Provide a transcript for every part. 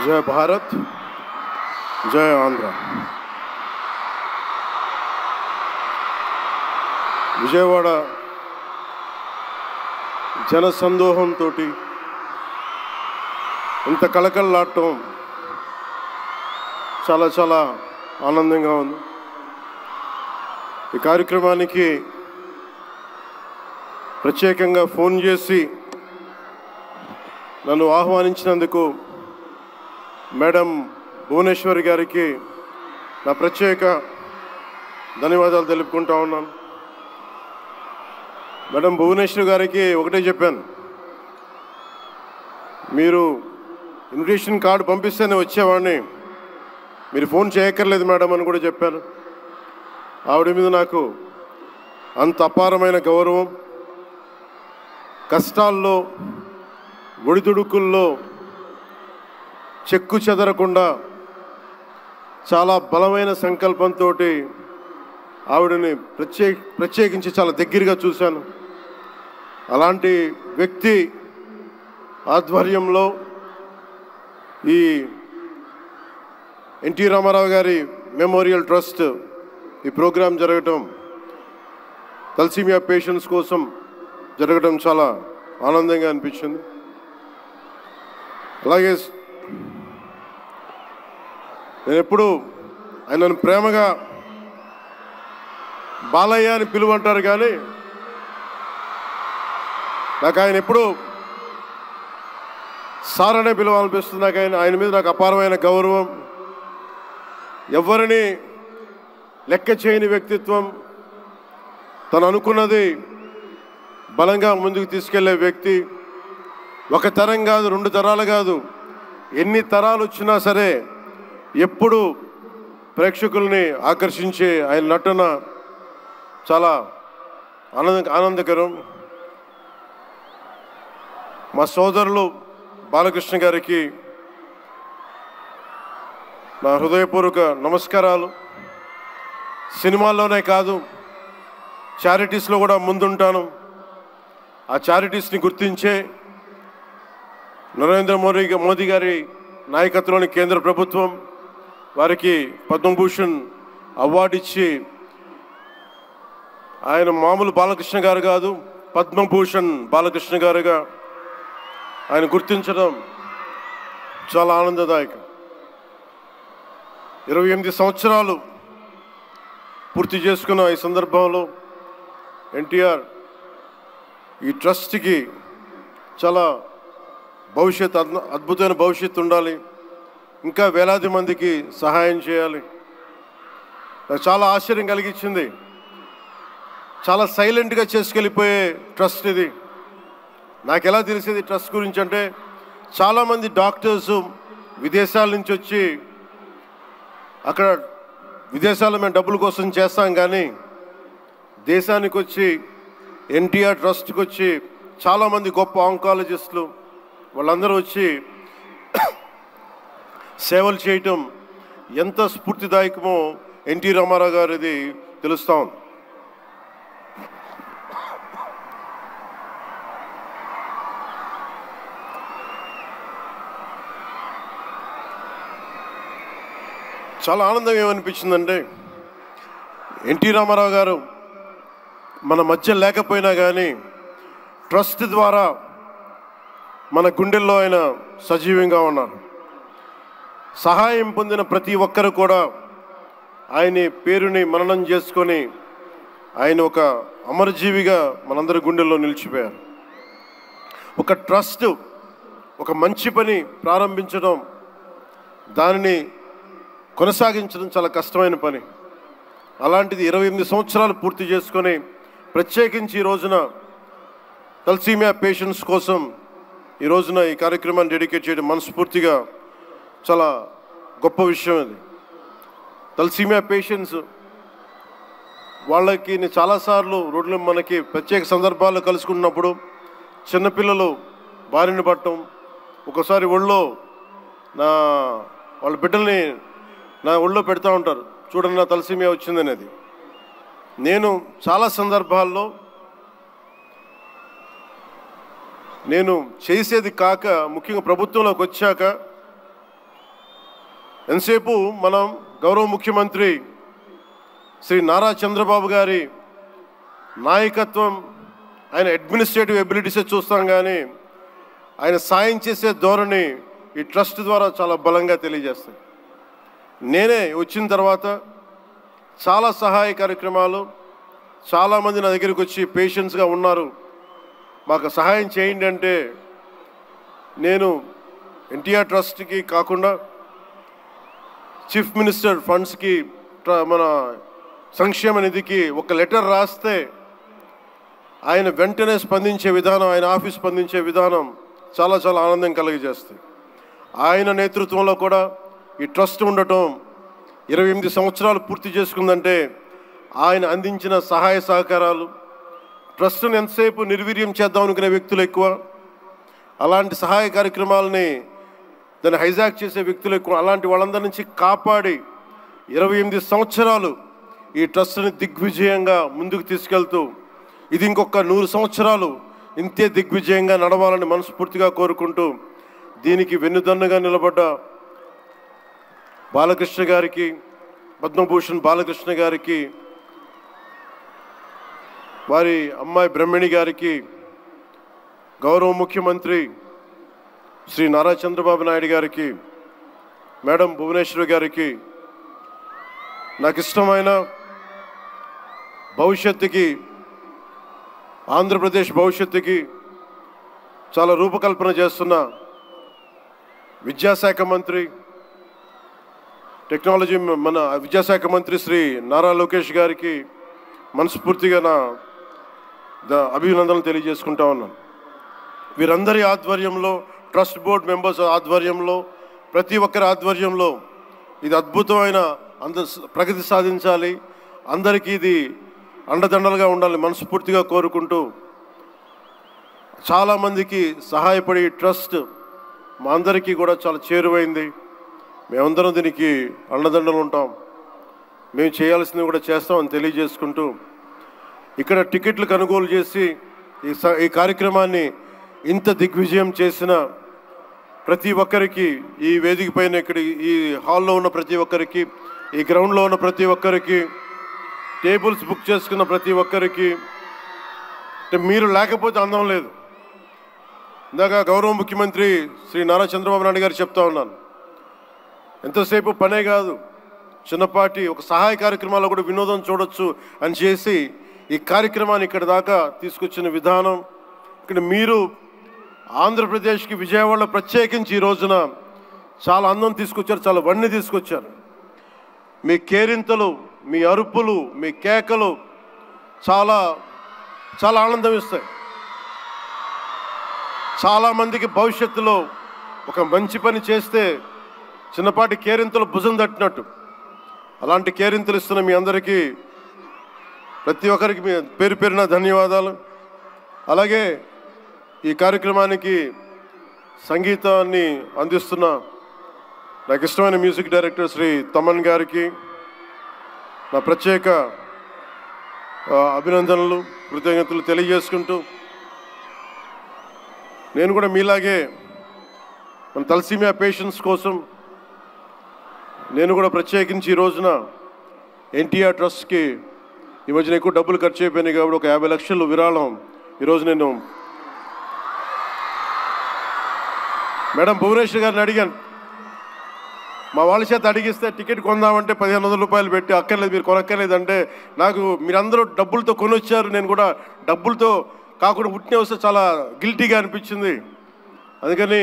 जय भारत, जय आंध्र। విజయవాడ జనసందోహంతో ఇంత కళకళలాడటం చాలా చాలా ఆనందంగా ఉంది. ఈ కార్యక్రమానికి ప్రత్యేకంగా ఫోన్ చేసి నన్ను ఆహ్వానించినందుకు మేడం భువనేశ్వరి గారికి నా ప్రత్యేక ధన్యవాదాలు తెలుపుకుంటా ఉన్నాను. మేడం భువనేశ్వరి గారికి ఒకటే చెప్పాను, మీరు ఇన్విటేషన్ కార్డు పంపిస్తేనే వచ్చేవాడిని, మీరు ఫోన్ చేయక్కర్లేదు మేడం అని కూడా చెప్పాను. ఆవిడ మీద నాకు అంత అపారమైన గౌరవం. కష్టాల్లో ఒడిదుడుకుల్లో చెక్కు చెదరకుండా చాలా బలమైన సంకల్పంతో ఆవిడని ప్రత్యేకించి చాలా దగ్గరగా చూశాను. అలాంటి వ్యక్తి ఆధ్వర్యంలో ఈ ఎన్టీ రామారావు గారి మెమోరియల్ ట్రస్ట్ ఈ ప్రోగ్రాం జరగటం, తలసీమియా పేషెంట్స్ కోసం జరగడం చాలా ఆనందంగా అనిపించింది. అలాగే నేను ఎప్పుడు ఆయనను ప్రేమగా బాలయ్య అని పిలువంటారు, కానీ నాకు ఆయన ఎప్పుడు సార్ అనే పిలవాలనిపిస్తుంది. నాకు ఆయన మీద నాకు అపారమైన గౌరవం. ఎవరిని లెక్క చేయని వ్యక్తిత్వం, తను అనుకున్నది బలంగా ముందుకు తీసుకెళ్లే వ్యక్తి. ఒక తరం కాదు, 2 తరాలు కాదు, ఎన్ని తరాలు వచ్చినా సరే ఎప్పుడు ప్రేక్షకుల్ని ఆకర్షించే ఆయన నటన చాలా ఆనందకరం. మా సోదరులు బాలకృష్ణ గారికి నా హృదయపూర్వక నమస్కారాలు. సినిమాల్లోనే కాదు, చారిటీస్లో కూడా ముందుంటాను. ఆ చారిటీస్ని గుర్తించే నరేంద్ర మోదీ గారి నాయకత్వంలోని కేంద్ర ప్రభుత్వం వారికి పద్మభూషణ్ అవార్డు ఇచ్చి, ఆయన మామూలు బాలకృష్ణ గారు కాదు, పద్మభూషణ్ బాలకృష్ణ గారుగా ఆయన గుర్తించడం చాలా ఆనందదాయకం. 28 సంవత్సరాలు పూర్తి చేసుకున్న ఈ సందర్భంలో ఎన్టీఆర్ ఈ ట్రస్ట్కి చాలా అద్భుతమైన భవిష్యత్తు ఉండాలి, ఇంకా వేలాది మందికి సహాయం చేయాలి. నాకు చాలా ఆశ్చర్యం కలిగించింది. చాలా సైలెంట్గా చేసుకెళ్ళిపోయే ట్రస్ట్ ఇది. నాకు ఎలా తెలిసేది ట్రస్ట్ గురించి అంటే, చాలామంది డాక్టర్స్ విదేశాల నుంచి వచ్చి అక్కడ విదేశాల్లో మేము డబ్బుల కోసం చేస్తాం, కానీ దేశానికి వచ్చి ఎన్టీఆర్ ట్రస్ట్కి వచ్చి చాలామంది గొప్ప ఆంకాలజిస్టులు వాళ్ళందరూ వచ్చి సేవలు చేయటం ఎంత స్ఫూర్తిదాయకమో ఎన్టీ రామారావు గారిది తెలుస్తా ఉంది. చాలా ఆనందం ఏమనిపించిందంటే, ఎన్టీ రామారావు గారు మన మధ్య లేకపోయినా కానీ ట్రస్ట్ ద్వారా మన గుండెల్లో ఆయన సజీవంగా ఉన్నారు. సహాయం పొందిన ప్రతి ఒక్కరు కూడా ఆయన పేరుని మననం చేసుకొని ఆయన ఒక అమరజీవిగా మనందరి గుండెల్లో నిలిచిపోయారు. ఒక ట్రస్ట్, ఒక మంచి పని ప్రారంభించడం, దానిని కొనసాగించడం చాలా కష్టమైన పని. అలాంటిది 28 సంవత్సరాలు పూర్తి చేసుకొని ప్రత్యేకించి ఈ రోజున తలసీమియా పేషెంట్స్ కోసం ఈ రోజున ఈ కార్యక్రమాన్ని డెడికేట్ చేయడం మనస్ఫూర్తిగా చాలా గొప్ప విషయం. ఇది తలసీమియా పేషెంట్స్ వాళ్ళకి చాలాసార్లు రోడ్లు మనకి ప్రత్యేక సందర్భాల్లో కలుసుకున్నప్పుడు చిన్నపిల్లలు బారిన పడటం, ఒకసారి ఒళ్ళో వాళ్ళ బిడ్డల్ని నా ఒళ్ళో పెడతా ఉంటారు, చూడండి నా తలసీమియా వచ్చిందనేది. నేను చాలా సందర్భాల్లో నేను చేసేది కాక, ముఖ్యంగా ప్రభుత్వంలోకి వచ్చాక ఎంతసేపు మనం గౌరవ ముఖ్యమంత్రి శ్రీ నారా చంద్రబాబు గారి నాయకత్వం, ఆయన అడ్మినిస్ట్రేటివ్ ఎబిలిటీసే చూస్తాం, కానీ ఆయన సాయం చేసే ధోరణి ఈ ట్రస్ట్ ద్వారా చాలా బలంగా తెలియజేస్తాయి. నేనే వచ్చిన తర్వాత చాలా సహాయ కార్యక్రమాలు, చాలామంది నా దగ్గరికి వచ్చి పేషెంట్స్గా ఉన్నారు, మాకు సహాయం చేయండి అంటే, నేను ఎన్టీఆర్ ట్రస్ట్కి కాకుండా చీఫ్ మినిస్టర్ ఫండ్స్కి, మన సంక్షేమ నిధికి ఒక లెటర్ రాస్తే ఆయన వెంటనే స్పందించే విధానం, ఆయన ఆఫీస్ స్పందించే విధానం చాలా చాలా ఆనందం కలిగజేస్తుంది. ఆయన నేతృత్వంలో కూడా ఈ ట్రస్ట్ ఉండటం 28 సంవత్సరాలు పూర్తి చేసుకుందంటే ఆయన అందించిన సహాయ సహకారాలు, ట్రస్ట్ను ఎంతసేపు నిర్వీర్యం చేద్దాం అనుకునే వ్యక్తులు ఎక్కువ, అలాంటి సహాయ కార్యక్రమాలని దాన్ని హైజాక్ చేసే వ్యక్తులు ఎక్కువ. అలాంటి వాళ్ళందరి నుంచి కాపాడి 28 సంవత్సరాలు ఈ ట్రస్ట్ని దిగ్విజయంగా ముందుకు తీసుకెళ్తూ, ఇది ఇంకొక 100 సంవత్సరాలు ఇంతే దిగ్విజయంగా నడవాలని మనస్ఫూర్తిగా కోరుకుంటూ, దీనికి వెన్నుదన్నుగా నిలబడ్డ బాలకృష్ణ గారికి, పద్మభూషణ్ బాలకృష్ణ గారికి, వారి అమ్మాయి బ్రహ్మణి గారికి, గౌరవ ముఖ్యమంత్రి శ్రీ నారా చంద్రబాబు నాయుడు గారికి, మేడం భువనేశ్వరి గారికి, నాకు ఇష్టమైన భవిష్యత్తుకి, ఆంధ్రప్రదేశ్ భవిష్యత్తుకి చాలా రూపకల్పన చేస్తున్న విద్యాశాఖ మంత్రి, టెక్నాలజీ మన విద్యాశాఖ మంత్రి శ్రీ నారా లోకేష్ గారికి మనస్ఫూర్తిగా నా అభినందనలు తెలియజేసుకుంటా ఉన్నాను. వీరందరి ఆధ్వర్యంలో, ట్రస్ట్ బోర్డ్ మెంబర్స్ ఆధ్వర్యంలో, ప్రతి ఒక్కరి ఆధ్వర్యంలో ఇది అద్భుతమైన ప్రగతి సాధించాలి, అందరికీ ఇది అండదండలుగా ఉండాలి మనస్ఫూర్తిగా కోరుకుంటూ, చాలామందికి సహాయపడి ట్రస్ట్ మా అందరికీ కూడా చాలా చేరువైంది. మేమందరం దీనికి అండదండలు ఉంటాం, మేము చేయాల్సింది కూడా చేస్తామని తెలియజేసుకుంటూ, ఇక్కడ టికెట్లు కొనుగోలు చేసి ఈ కార్యక్రమాన్ని ఇంత దిగ్విజయం చేసిన ప్రతి ఒక్కరికి, ఈ వేదిక పైన, ఇక్కడ ఈ హాల్లో ఉన్న ప్రతి ఒక్కరికి, ఈ గ్రౌండ్లో ఉన్న ప్రతి ఒక్కరికి, టేబుల్స్ బుక్ చేసుకున్న ప్రతి ఒక్కరికి, మీరు లేకపోతే అందం లేదు. ఇందాక గౌరవ ముఖ్యమంత్రి శ్రీ నారా చంద్రబాబు నాయుడు గారు చెప్తా ఉన్నాను, ఎంతసేపు పనే కాదు, చిన్నపాటి ఒక సహాయ కార్యక్రమాల్లో కూడా వినోదం చూడొచ్చు అని చేసి ఈ కార్యక్రమాన్ని ఇక్కడ దాకా తీసుకొచ్చిన విధానం, ఇక్కడ మీరు ఆంధ్రప్రదేశ్కి విజయవాడలో ప్రత్యేకించి ఈ రోజున చాలా అందం తీసుకొచ్చారు, చాలా వన్నె తీసుకొచ్చారు. మీ కేరింతలు, మీ అరుపులు, మీ కేకలు చాలా చాలా ఆనందం ఇస్తాయి. చాలామందికి భవిష్యత్తులో ఒక మంచి పని చేస్తే చిన్నపాటి కేరింతలు భుజం తట్టినట్టు, అలాంటి కేరింతలు ఇస్తున్న మీ అందరికీ, ప్రతి ఒక్కరికి మీ పేరు పేరున ధన్యవాదాలు. అలాగే ఈ కార్యక్రమానికి సంగీతాన్ని అందిస్తున్న నాకు ఇష్టమైన మ్యూజిక్ డైరెక్టర్ శ్రీ తమన్ గారికి నా ప్రత్యేక అభినందనలు, కృతజ్ఞతలు తెలియజేసుకుంటూ, నేను కూడా మీలాగే మన తలసీమియా పేషెంట్స్ కోసం నేను కూడా ప్రత్యేకించి ఈ రోజున ఎన్టీఆర్ ట్రస్ట్కి ఈ మధ్యన ఎక్కువ డబ్బులు ఖర్చు అయిపోయినాయి కాబట్టి ఒక 50 లక్షలు విరాళం ఈరోజు నేను మేడం భువనేశ్వర్ గారిని అడిగాను. మా వాళ్ళ చేత అడిగిస్తే టికెట్ కొందామంటే 1500 రూపాయలు పెట్టి, అక్కర్లేదు మీరు కొనక్కర్లేదంటే, నాకు మీరందరూ డబ్బులతో కొనొచ్చారు, నేను కూడా డబ్బులతో కాకుండా పుట్టిన వస్తే చాలా గిల్టీగా అనిపించింది. అందుకని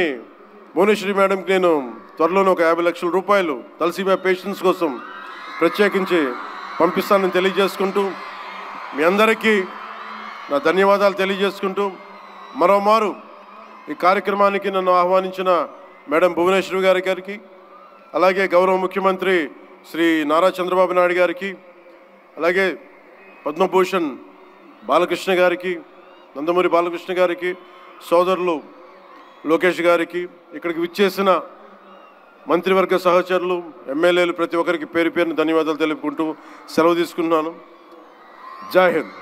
భువనేశ్వరి మేడంకి నేను త్వరలోనే ఒక 50 లక్షల రూపాయలు తలసీమియా పేషెంట్స్ కోసం ప్రత్యేకించి పంపిస్తానని తెలియజేసుకుంటూ, మీ అందరికీ నా ధన్యవాదాలు తెలియజేసుకుంటూ, మరోమారు ఈ కార్యక్రమానికి నన్ను ఆహ్వానించిన మేడం భువనేశ్వరి గారికి, అలాగే గౌరవ ముఖ్యమంత్రి శ్రీ నారా చంద్రబాబు నాయుడు గారికి, అలాగే పద్మభూషణ్ బాలకృష్ణ గారికి, నందమూరి బాలకృష్ణ గారికి, సోదరులు లోకేష్ గారికి, ఇక్కడికి విచ్చేసిన మంత్రివర్గ సహచరులు, ఎమ్మెల్యేలు ప్రతి ఒక్కరికి పేరు పేరున ధన్యవాదాలు తెలుపుకుంటూ సెలవు తీసుకున్నాను. జై హింద్.